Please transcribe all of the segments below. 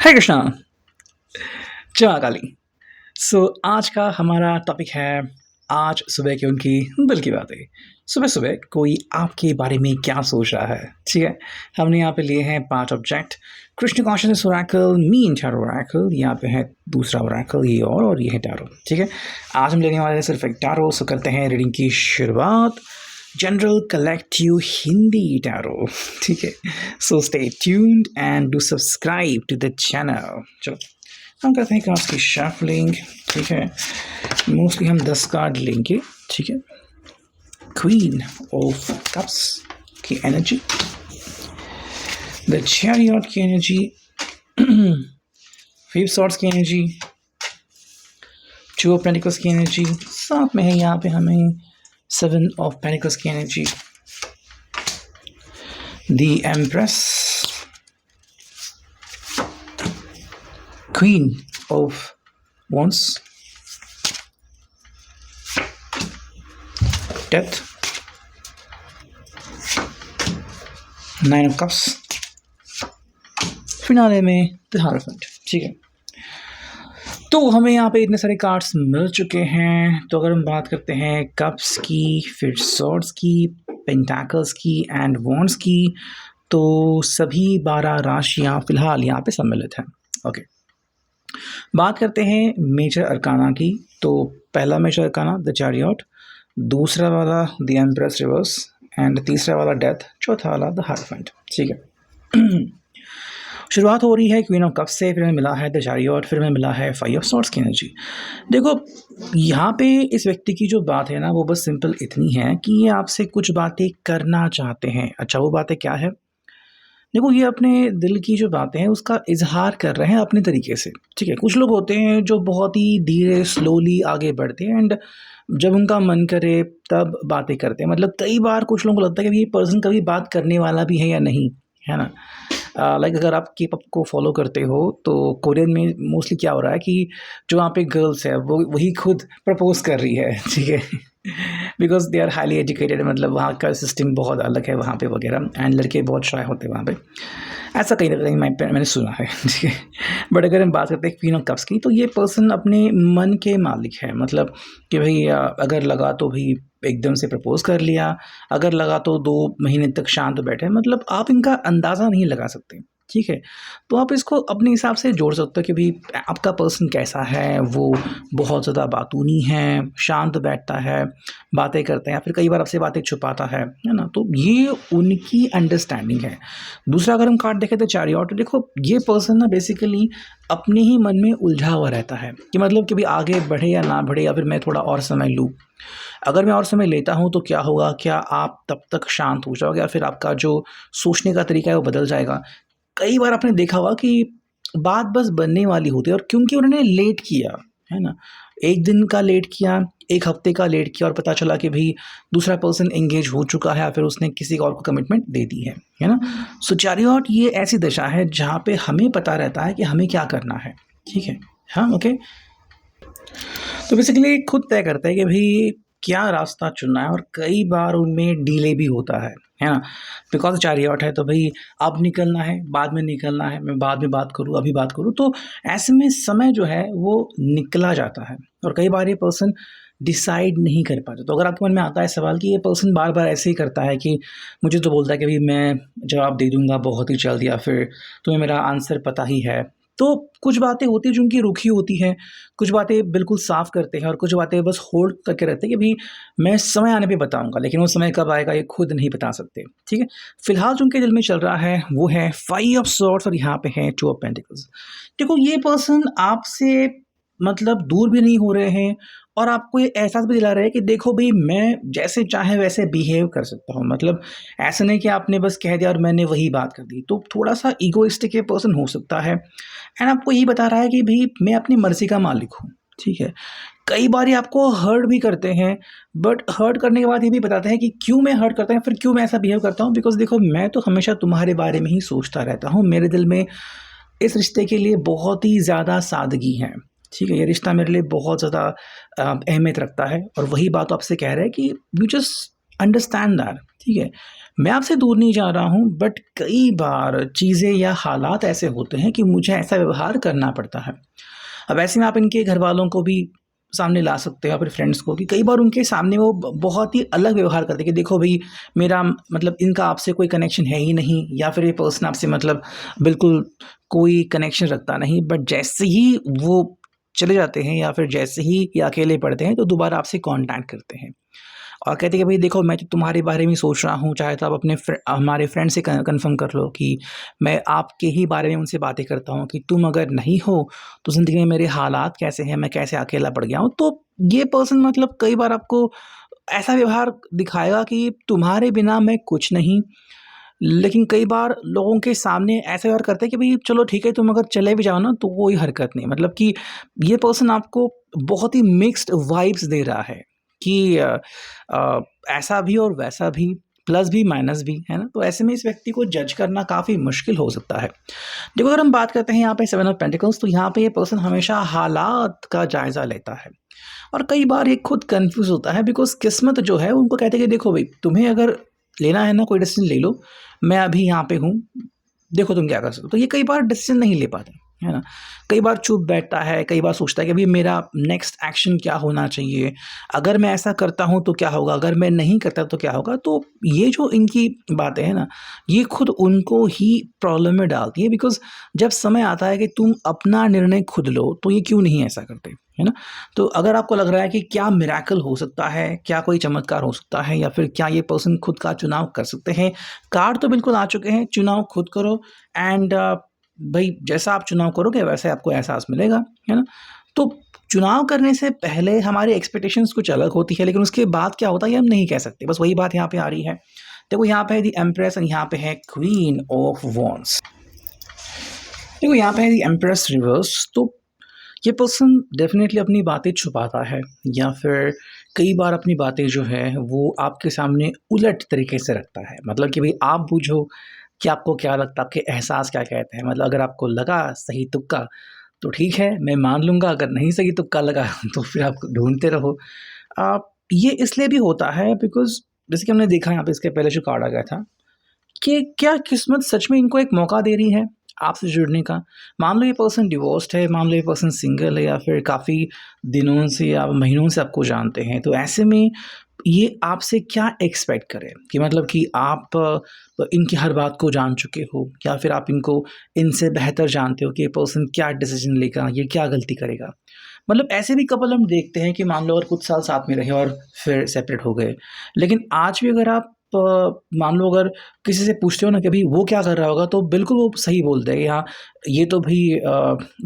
है कृष्णा। जय मां काली। आज का हमारा टॉपिक है आज सुबह की उनकी दिल की बातें। सुबह सुबह कोई आपके बारे में क्या सोच रहा है, ठीक है। हमने यहाँ पे लिए हैं 5 object. Krishna consciousness Oracle, mean tarot Oracle, यहाँ पे है दूसरा ओरेकल ये और ये है टैरो, ठीक है। आज हम लेने वाले हैं सिर्फ एक टैरो। सो करते हैं रीडिंग की शुरुआत। जनरल कलेक्टिव हिंदी टैरो, ठीक है। So stay tuned and do subscribe to the channel. चलो हम करते हैं कार्ड्स की शफलिंग, ठीक है। मोस्टली हम 10 कार्ड लेंगे, ठीक है। क्वीन ऑफ कप्स की एनर्जी, द चैरियट की एनर्जी, 5 सॉर्ड्स की एनर्जी, 2 ऑफ पेंटिकल्स की एनर्जी, साथ में है यहाँ पे हमें 7 ऑफ पेंटिकल्स की energy, the empress, queen of wands, death, 9 of cups, finale में द हायरोफेंट, ठीक है। तो हमें यहाँ पे इतने सारे कार्ड्स मिल चुके हैं। तो अगर हम बात करते हैं कप्स की, फिर सॉर्ड्स की, पेंटाकल्स की एंड वॉन्ड्स की, तो सभी 12 राशियाँ फिलहाल यहाँ पे सम्मिलित हैं। ओके, बात करते हैं मेजर अरकाना की। तो पहला मेजर अरकाना द चैरियट, दूसरा वाला द एम्प्रेस रिवर्स एंड तीसरा वाला डेथ, चौथा वाला द हायरोफेंट, ठीक है। शुरुआत हो रही है क्वीन ऑफ कप्स से, फिर हमें मिला है द चैरियट, फिर हमें मिला है 5 ऑफ सॉर्ड्स की एनर्जी। देखो यहाँ पे इस व्यक्ति की जो बात है ना, वो बस सिंपल इतनी है कि ये आपसे कुछ बातें करना चाहते हैं। अच्छा, वो बातें क्या है? देखो, ये अपने दिल की जो बातें हैं उसका इजहार कर रहे हैं अपने तरीके से, ठीक है। कुछ लोग होते हैं जो बहुत ही धीरे स्लोली आगे बढ़ते हैं एंड जब उनका मन करे तब बातें करते हैं। मतलब कई बार कुछ लोगों को लगता है कि ये पर्सन कभी बात करने वाला भी है या नहीं, है ना। लाइक अगर आप के पॉप को फॉलो करते हो तो कोरियन में मोस्टली क्या हो रहा है कि जो वहाँ पे गर्ल्स है वो वही खुद प्रपोज कर रही है, ठीक है। Because they are highly educated, मतलब वहाँ का सिस्टम बहुत अलग है वहाँ पे वगैरह, एंड लड़के बहुत शाय होते हैं वहाँ पे। ऐसा कहीं ना कहीं मैंने सुना है, ठीक है। बट अगर हम बात करते हैं क्वीन ऑफ कप्स की, तो ये पर्सन अपने मन के मालिक है। मतलब कि भाई अगर लगा तो भाई एकदम से प्रपोज कर लिया, अगर लगा तो 2 महीने तक शांत बैठे। मतलब आप इनका अंदाज़ा नहीं लगा सकते, ठीक है। तो आप इसको अपने हिसाब से जोड़ सकते हो कि भाई आपका पर्सन कैसा है। वो बहुत ज़्यादा बातूनी है, शांत बैठता है, बातें करते हैं, या फिर कई बार आपसे बातें छुपाता है ना। तो ये उनकी अंडरस्टैंडिंग है। दूसरा अगर हम कार्ड देखें तो चैरियट, तो देखो ये पर्सन ना बेसिकली अपने ही मन में उलझा हुआ रहता है कि मतलब कि भाई आगे बढ़े या ना बढ़े, या फिर मैं थोड़ा और समय लूँ। अगर मैं और समय लेता हूँ तो क्या होगा, क्या आप तब तक शांत हो जाओगे या फिर आपका जो सोचने का तरीका है वो बदल जाएगा। कई बार आपने देखा होगा कि बात बस बनने वाली होती है और क्योंकि उन्होंने लेट किया, है ना, 1 दिन का लेट किया, 1 हफ्ते का लेट किया और पता चला कि भाई दूसरा पर्सन एंगेज हो चुका है या फिर उसने किसी और को कमिटमेंट दे दी है ना। सो चैरियट ये ऐसी दशा है जहाँ पे हमें पता रहता है कि हमें क्या करना है, ठीक है। हाँ, ओके। तो बेसिकली खुद तय करता है कि भाई क्या रास्ता चुनना है, और कई बार उनमें डिले भी होता है ना। बिकॉज चैरियट है तो भाई अब निकलना है, बाद में निकलना है, मैं बाद में बात करूँ अभी बात करूँ, तो ऐसे में समय जो है वो निकला जाता है और कई बार ये पर्सन डिसाइड नहीं कर पाता। तो अगर आपके मन में आता है सवाल कि ये पर्सन बार बार ऐसे ही करता है कि मुझे तो बोलता है कि भाई मैं जवाब दे दूंगा बहुत ही जल्द, या फिर तुम्हें मेरा आंसर पता ही है, तो कुछ बातें होती हैं जो उनकी रुखी होती हैं, कुछ बातें बिल्कुल साफ करते हैं और कुछ बातें बस होल्ड करके रहते हैं कि भाई मैं समय आने पे बताऊंगा, लेकिन वो समय कब आएगा ये खुद नहीं बता सकते, ठीक है। फिलहाल जो उनके दिल में चल रहा है वो है 5 ऑफ सॉर्ड्स और यहाँ पे है 2 ऑफ पेंटिकल्स। देखो ये पर्सन आपसे मतलब दूर भी नहीं हो रहे हैं और आपको ये एहसास भी दिला रहे हैं कि देखो भाई मैं जैसे चाहे वैसे बिहेव कर सकता हूँ। मतलब ऐसा नहीं कि आपने बस कह दिया और मैंने वही बात कर दी, तो थोड़ा सा ईगोइस्टिक ये पर्सन हो सकता है। एंड आपको यही बता रहा है कि भाई मैं अपनी मर्जी का मालिक हूँ, ठीक है। कई बार ये आपको हर्ट भी करते हैं, बट हर्ट करने के बाद ये भी बताते हैं कि क्यों मैं हर्ट करता हूँ, फिर क्यों मैं ऐसा बिहेव करता हूँ। बिकॉज देखो मैं तो हमेशा तुम्हारे बारे में ही सोचता रहता हूँ, मेरे दिल में इस रिश्ते के लिए बहुत ही ज़्यादा सादगी है, ठीक है। ये रिश्ता मेरे लिए बहुत ज़्यादा अहमियत रखता है और वही बात आपसे कह रहे हैं कि यू जस्ट अंडरस्टैंड दैट, ठीक है। मैं आपसे दूर नहीं जा रहा हूँ, बट कई बार चीज़ें या हालात ऐसे होते हैं कि मुझे ऐसा व्यवहार करना पड़ता है। अब ऐसे में आप इनके घरवालों को भी सामने ला सकते हो, अपने फ्रेंड्स को, कि कई बार उनके सामने वो बहुत ही अलग व्यवहार करते हैं कि देखो भई, मेरा मतलब इनका आपसे कोई कनेक्शन है ही नहीं, या फिर ये पर्सन आपसे मतलब बिल्कुल कोई कनेक्शन रखता नहीं। बट जैसे ही वो चले जाते हैं या फिर जैसे ही ये अकेले पड़ते हैं, तो दोबारा आपसे कॉन्टैक्ट करते हैं और कहते हैं कि भाई देखो, मैं तो तुम्हारे बारे में सोच रहा हूँ, चाहे तो आप अपने हमारे फ्रेंड से कन्फर्म कर लो कि मैं आपके ही बारे में उनसे बातें करता हूँ कि तुम अगर नहीं हो तो ज़िंदगी में मेरे हालात कैसे हैं, मैं कैसे अकेला पड़ गया हूँ। तो ये पर्सन मतलब कई बार आपको ऐसा व्यवहार दिखाएगा कि तुम्हारे बिना मैं कुछ नहीं। लेकिन कई बार लोगों के सामने ऐसा व्यवहार करते हैं कि भाई चलो ठीक है, तुम अगर चले भी जाओ ना तो कोई हरकत नहीं, मतलब कि ये पर्सन आपको बहुत ही मिक्स्ड वाइब्स दे रहा है कि ऐसा भी और वैसा भी, प्लस भी माइनस भी, है ना? तो ऐसे में इस व्यक्ति को जज करना काफ़ी मुश्किल हो सकता है। देखो, अगर हम बात करते हैं यहाँ पे सेवन ऑफ पेंटिकल्स, तो यहाँ पे ये पर्सन हमेशा हालात का जायज़ा लेता है और कई बार ये खुद कन्फ्यूज़ होता है, बिकॉज़ किस्मत जो है उनको कहते हैं कि देखो भई, तुम्हें अगर लेना है ना कोई डिसीज़न ले लो, मैं अभी यहाँ पे हूँ, देखो तुम क्या कर सकते हो। तो ये कई बार डिसीज़न नहीं ले पाता, है ना? कई बार चुप बैठता है, कई बार सोचता है कि भई मेरा नेक्स्ट एक्शन क्या होना चाहिए? अगर मैं ऐसा करता हूँ तो क्या होगा? अगर मैं नहीं करता तो क्या होगा? तो ये जो इनकी बातें हैं ना, ये खुद उनको ही प्रॉब्लम में डालती है, बिकॉज़ जब समय आता है कि तुम अपना निर्णय खुद लो, तो ये क्यों नहीं ऐसा करते, है ना? तो अगर आपको लग रहा है कि क्या मिरेकल हो सकता है, क्या कोई चमत्कार हो सकता है, या फिर क्या ये पर्सन खुद का चुनाव कर सकते हैं? कार्ड तो बिल्कुल आ चुके हैं, चुनाव खुद करो एंड भई जैसा आप चुनाव करोगे वैसे आपको एहसास मिलेगा, है ना? तो चुनाव करने से पहले हमारी एक्सपेक्टेशंस कुछ अलग होती है, लेकिन उसके बाद क्या होता है ये हम नहीं कह सकते। बस वही बात यहाँ पे आ रही है। देखो, यहाँ पे है द एम्प्रेस और यहाँ पे है क्वीन ऑफ वॉन्ड्स। देखो, यहाँ पे है द एम्प्रेस रिवर्स, तो ये पर्सन डेफ़िनेटली अपनी बातें छुपाता है या फिर कई बार अपनी बातें जो है वो आपके सामने उलट तरीके से रखता है। मतलब कि भई आप बूझो कि आपको क्या लगता है, आपके एहसास क्या कहते हैं। मतलब अगर आपको लगा सही तुक्का तो ठीक है, मैं मान लूँगा, अगर नहीं सही तुक्का लगा तो फिर आप ढूँढते रहो। ये इसलिए भी होता है बिकॉज़ जैसे कि हमने देखा यहाँ पे इसके पहले जो कार्ड आ गया था कि क्या किस्मत सच में इनको एक मौका दे रही है आपसे जुड़ने का? मान लो ये पर्सन डिवोर्स्ड है, मान लो ये पर्सन सिंगल है, या फिर काफ़ी दिनों से या महीनों से आपको जानते हैं। तो ऐसे में ये आपसे क्या एक्सपेक्ट करें कि मतलब कि आप इनकी हर बात को जान चुके हो, या फिर आप इनको इनसे बेहतर जानते हो कि ये पर्सन क्या डिसीज़न लेगा, ये क्या गलती करेगा। मतलब ऐसे भी कपल हम देखते हैं कि मान लो अगर कुछ साल साथ में रहे और फिर सेपरेट हो गए। लेकिन आज भी अगर आप मान लो अगर किसी से पूछते हो ना कि भई वो क्या कर रहा होगा, तो बिल्कुल वो सही बोलते हैं कि हाँ, ये तो भई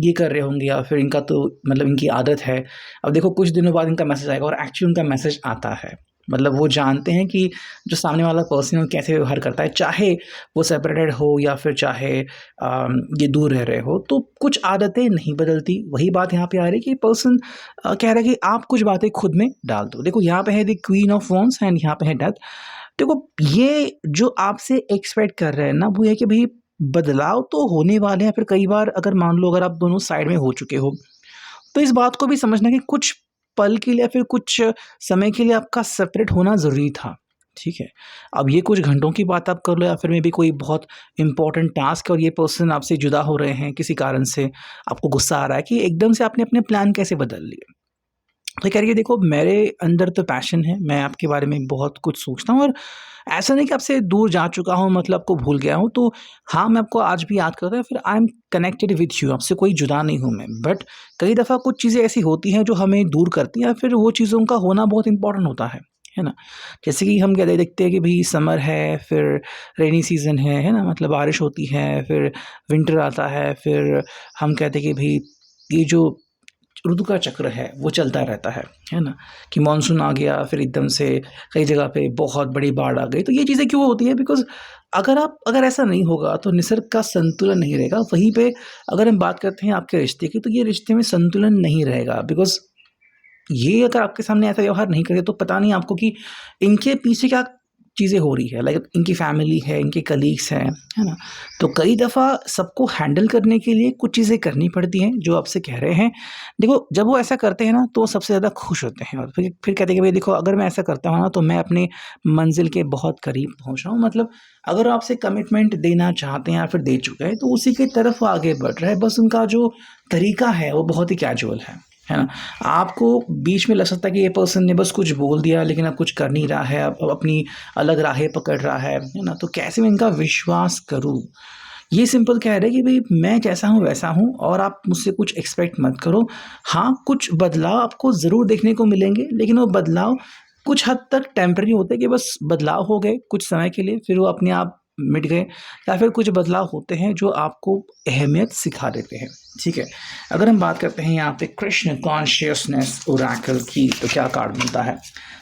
ये कर रहे होंगे या फिर इनका तो मतलब इनकी आदत है। अब देखो, कुछ दिनों बाद इनका मैसेज आएगा और एक्चुअली उनका मैसेज आता है। मतलब वो जानते हैं कि जो सामने वाला पर्सन है वो कैसे व्यवहार करता है, चाहे वो सेपरेटेड हो या फिर चाहे ये दूर रह रहे हो, तो कुछ आदतें नहीं बदलती। वही बात यहाँ पे आ रही है कि पर्सन कह रहा है कि आप कुछ बातें खुद में डाल दो। देखो, यहाँ पे है the queen of wands and यहाँ पे है डेथ। देखो, ये जो आपसे एक्सपेक्ट कर रहे हैं ना, वो ये है कि भई बदलाव तो होने वाले हैं। फिर कई बार अगर मान लो अगर आप दोनों साइड में हो चुके हो, तो इस बात को भी समझना कि कुछ पल के लिए या फिर कुछ समय के लिए आपका सेपरेट होना ज़रूरी था, ठीक है? अब ये कुछ घंटों की बात आप कर लो या फिर मेबी कोई बहुत इम्पोर्टेंट टास्क है और ये पर्सन आपसे जुदा हो रहे हैं किसी कारण से, आपको गुस्सा आ रहा है कि एकदम से आपने अपने प्लान कैसे बदल लिए। तो कह रही है देखो, मेरे अंदर तो पैशन है, मैं आपके बारे में बहुत कुछ सोचता हूँ और ऐसा नहीं कि आपसे दूर जा चुका हूँ, मतलब आपको भूल गया हूँ। तो हाँ, मैं आपको आज भी याद करता हूँ, फिर I am connected with you, आपसे कोई जुदा नहीं हूँ मैं। बट कई दफ़ा कुछ चीज़ें ऐसी होती हैं जो हमें दूर करती हैं, या फिर वो चीज़ों का होना बहुत इंपॉर्टेंट होता है ना? जैसे कि हम क्या देखते हैं कि भई समर है, फिर रेनी सीज़न है ना? मतलब बारिश होती है, फिर विंटर आता है, फिर हम कहते हैं कि भई ये जो ऋतु का चक्र है वो चलता रहता है ना? कि मानसून आ गया, फिर एकदम से कई जगह पे बहुत बड़ी बाढ़ आ गई। तो ये चीज़ें क्यों होती है? बिकॉज़ अगर ऐसा नहीं होगा तो निसर्ग का संतुलन नहीं रहेगा। वहीं पे अगर हम बात करते हैं आपके रिश्ते की, तो ये रिश्ते में संतुलन नहीं रहेगा, बिकॉज़ ये अगर आपके सामने ऐसा व्यवहार नहीं करे तो पता नहीं आपको कि इनके पीछे क्या चीज़ें हो रही है, लाइक इनकी फैमिली है, इनके कलीग्स हैं, है ना। तो कई दफ़ा सबको हैंडल करने के लिए कुछ चीज़ें करनी पड़ती हैं जो आपसे कह रहे हैं। देखो जब वो ऐसा करते हैं ना तो सबसे ज़्यादा खुश होते हैं और फिर कहते हैं कि भाई देखो अगर मैं ऐसा करता हूँ ना तो मैं अपनी मंजिल के बहुत करीब पहुँच रहा हूँ। मतलब अगर आपसे कमिटमेंट देना चाहते हैं या फिर दे चुके हैं तो उसी की तरफ वो आगे बढ़ रहे हैं, बस उनका जो तरीका है वो बहुत ही कैजुअल है ना। आपको बीच में लग सकता है कि ये पर्सन ने बस कुछ बोल दिया लेकिन अब कुछ कर नहीं रहा है, अब अपनी अलग राहें पकड़ रहा है ना। तो कैसे मैं इनका विश्वास करूँ? ये सिंपल कह रहे हैं कि भई मैं जैसा हूँ वैसा हूँ और आप मुझसे कुछ एक्सपेक्ट मत करो। हाँ, कुछ बदलाव आपको ज़रूर देखने को मिलेंगे, लेकिन वो बदलाव कुछ हद तक टेम्परेरी होते हैं कि बस बदलाव हो गए कुछ समय के लिए, फिर वो अपने आप मिट गए। या फिर कुछ बदलाव होते हैं जो आपको अहमियत सिखा देते हैं, ठीक है? अगर हम बात करते हैं यहाँ पे कृष्ण कॉन्शियसनेस ओरेकल की, तो क्या कार्ड मिलता है?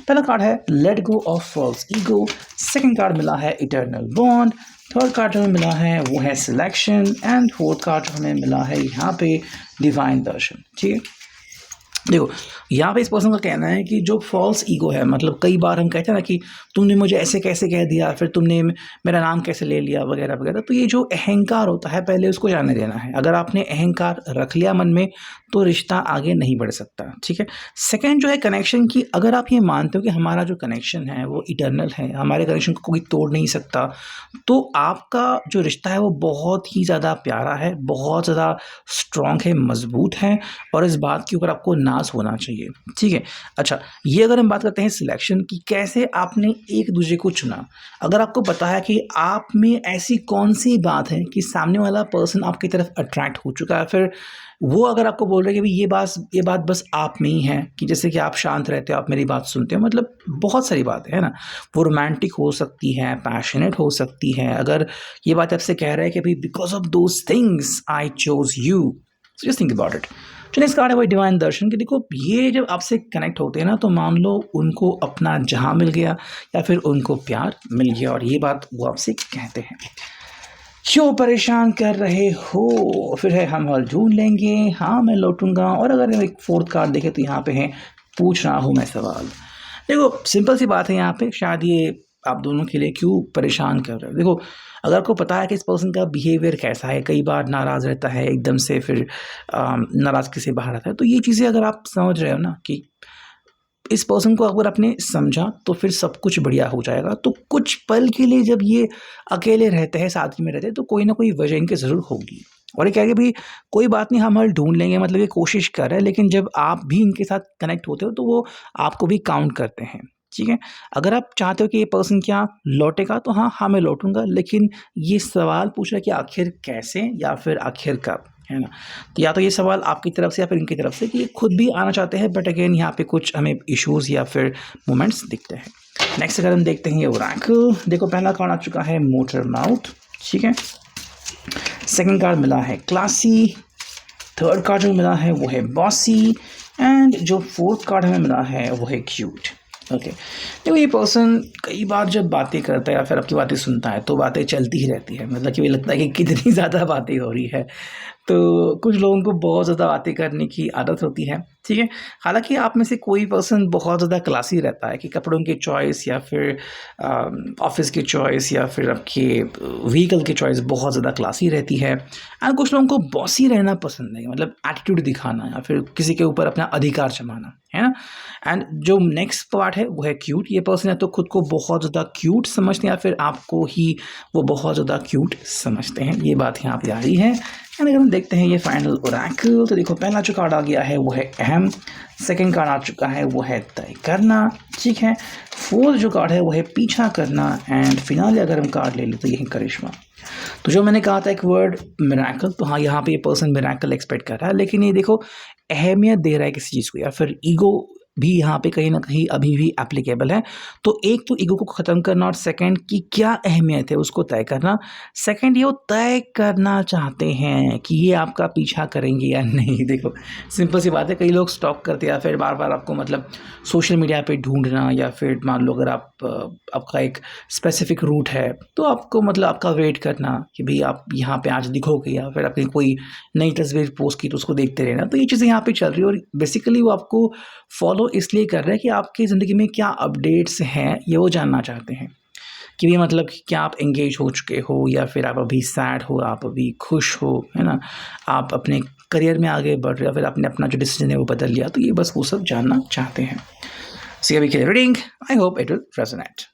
पहला कार्ड है let go of false ego, second card मिला है इटर्नल बॉन्ड, थर्ड कार्ड जो हमें मिला है वो है सिलेक्शन एंड फोर्थ कार्ड जो हमें मिला है यहाँ पे डिवाइन दर्शन, ठीक है। देखो यहाँ पे इस पर्सन का कहना है कि जो फॉल्स ईगो है, मतलब कई बार हम कहते हैं ना कि तुमने मुझे ऐसे कैसे कह दिया, फिर तुमने मेरा नाम कैसे ले लिया वगैरह वगैरह। तो ये जो अहंकार होता है पहले उसको जाने देना है। अगर आपने अहंकार रख लिया मन में तो रिश्ता आगे नहीं बढ़ सकता, ठीक है। सेकेंड जो है कनेक्शन की, अगर आप ये मानते हो कि हमारा जो कनेक्शन है वो इटर्नल है, हमारे कनेक्शन को कोई तोड़ नहीं सकता, तो आपका जो रिश्ता है वो बहुत ही ज़्यादा प्यारा है, बहुत ज़्यादा स्ट्रॉन्ग है, मजबूत है और इस बात के ऊपर आपको नाज होना चाहिए, ठीक है। अच्छा, ये अगर हम बात करते हैं सिलेक्शन की, कैसे आपने एक दूसरे को चुना। अगर आपको पता है कि आप में ऐसी कौन सी बात है कि सामने वाला पर्सन आपकी तरफ अट्रैक्ट हो चुका है, फिर वो अगर आपको बोल रहे हैं कि भाई ये बात बस आप में ही है, कि जैसे कि आप शांत रहते हो, आप मेरी बात सुनते हो, मतलब बहुत सारी बातें है ना। वो रोमांटिक हो सकती है, पैशनेट हो सकती है। अगर ये बात आपसे कह रहा है कि भाई because of those things I chose you, so just think about it. जो नेक्स्ट कार्ड है वो डिवाइन दर्शन की। देखो ये जब आपसे कनेक्ट होते हैं ना तो मान लो उनको अपना जहां मिल गया या फिर उनको प्यार मिल गया और ये बात वो आपसे कहते हैं। क्यों परेशान कर रहे हो, फिर है हम हल ढूंढ लेंगे, हाँ मैं लौटूंगा। और अगर एक फोर्थ कार्ड देखे तो यहाँ पे है पूछ रहा हूँ मैं सवाल। देखो सिंपल सी बात है यहाँ पे, शायद ये आप दोनों के लिए क्यों परेशान कर रहे हो। देखो अगर आपको पता है कि इस पर्सन का बिहेवियर कैसा है, कई बार नाराज़ रहता है एकदम से, फिर नाराज़गी से बाहर आता है, तो ये चीज़ें अगर आप समझ रहे हो ना कि इस पर्सन को अगर आपने समझा तो फिर सब कुछ बढ़िया हो जाएगा। तो कुछ पल के लिए जब ये अकेले रहते हैं, साथी में रहते हैं, तो कोई ना कोई वजह इनकी ज़रूर होगी। और ये कह के भाई कोई बात नहीं हम हल ढूंढ लेंगे, मतलब ये कोशिश कर रहे हैं, लेकिन जब आप भी इनके साथ कनेक्ट होते हो तो वो आपको भी काउंट करते हैं, ठीक है। अगर आप चाहते हो कि ये पर्सन क्या लौटेगा तो हाँ मैं लौटूंगा, लेकिन ये सवाल पूछ रहा है कि आखिर कैसे या फिर आखिर कब, है ना। तो या तो ये सवाल आपकी तरफ से या फिर इनकी तरफ से कि ये खुद भी आना चाहते हैं, बट अगेन यहाँ पे कुछ हमें इश्यूज या फिर मोमेंट्स दिखते हैं। नेक्स्ट अगर हम देखते हैं ये ओरेकल, देखो पहला कार्ड आ चुका है मोटर माउथ, ठीक है। सेकंड कार्ड मिला है क्लासी, थर्ड कार्ड जो मिला है वो है बॉसी एंड जो फोर्थ कार्ड हमें मिला है वो है क्यूट, ओके। देखो ये पर्सन कई बार जब बातें करता है या फिर आपकी बातें सुनता है तो बातें चलती ही रहती है, मतलब कि मुझे लगता है कि कितनी ज़्यादा बातें हो रही है। तो कुछ लोगों को बहुत ज़्यादा बातें करने की आदत होती है, ठीक है। हालांकि आप में से कोई पर्सन बहुत ज़्यादा क्लासी रहता है कि कपड़ों की चॉइस या फिर ऑफिस की चॉइस या फिर आपके व्हीकल की चॉइस बहुत ज़्यादा क्लासी रहती है। एंड कुछ लोगों को बॉसी रहना पसंद है, मतलब एटीट्यूड दिखाना या फिर किसी के ऊपर अपना अधिकार जमाना, है ना। एंड जो नेक्स्ट पार्ट है वो है क्यूट। ये पर्सन है तो खुद को बहुत ज़्यादा क्यूट समझते हैं या फिर आपको ही वो बहुत ज़्यादा क्यूट समझते हैं, ये बात यहाँ पे आ रही है। एंड अगर हम देखते हैं ये फाइनल ओरेकल, तो देखो पहला जो कार्ड आ गया है वो है अहम, सेकंड कार्ड आ चुका है वो है तय करना, ठीक है। फोर्थ जो कार्ड है वो है पीछा करना एंड फिनाले अगर हम कार्ड ले लें तो ये है करिश्मा। तो जो मैंने कहा था एक वर्ड मिरेकल, तो हाँ यहाँ पे ये पर्सन मिरेकल एक्सपेक्ट कर रहा है, लेकिन ये देखो अहमियत दे रहा है किसी चीज़ को या फिर ईगो भी यहाँ पे कहीं ना कहीं अभी भी एप्लीकेबल है। तो एक तो ईगो को ख़त्म करना और सेकंड की क्या अहमियत है उसको तय करना। सेकंड ये वो तय करना चाहते हैं कि ये आपका पीछा करेंगे या नहीं। देखो सिंपल सी बात है, कई लोग स्टॉक करते हैं या फिर बार बार आपको मतलब सोशल मीडिया पे ढूंढना, या फिर मान लो अगर आपका एक स्पेसिफिक रूट है तो आपको मतलब आपका वेट करना कि भाई आप यहाँ पे आज दिखोगे, या फिर आपने कोई नई तस्वीर पोस्ट की तो उसको देखते रहना। तो ये चीज़ें यहाँ पे चल रही है और बेसिकली वो आपको फॉलो इसलिए कर रहे हैं कि आपकी ज़िंदगी में क्या अपडेट्स हैं ये वो जानना चाहते हैं। कि भी मतलब कि क्या आप एंगेज हो चुके हो या फिर आप अभी सैड हो, आप अभी खुश हो, है ना, आप अपने करियर में आगे बढ़ रहे हो, फिर आपने अपना जो डिसीजन है वो बदल लिया, तो ये बस वो सब जानना चाहते हैं। सी अभी के reading, I hope it will resonate.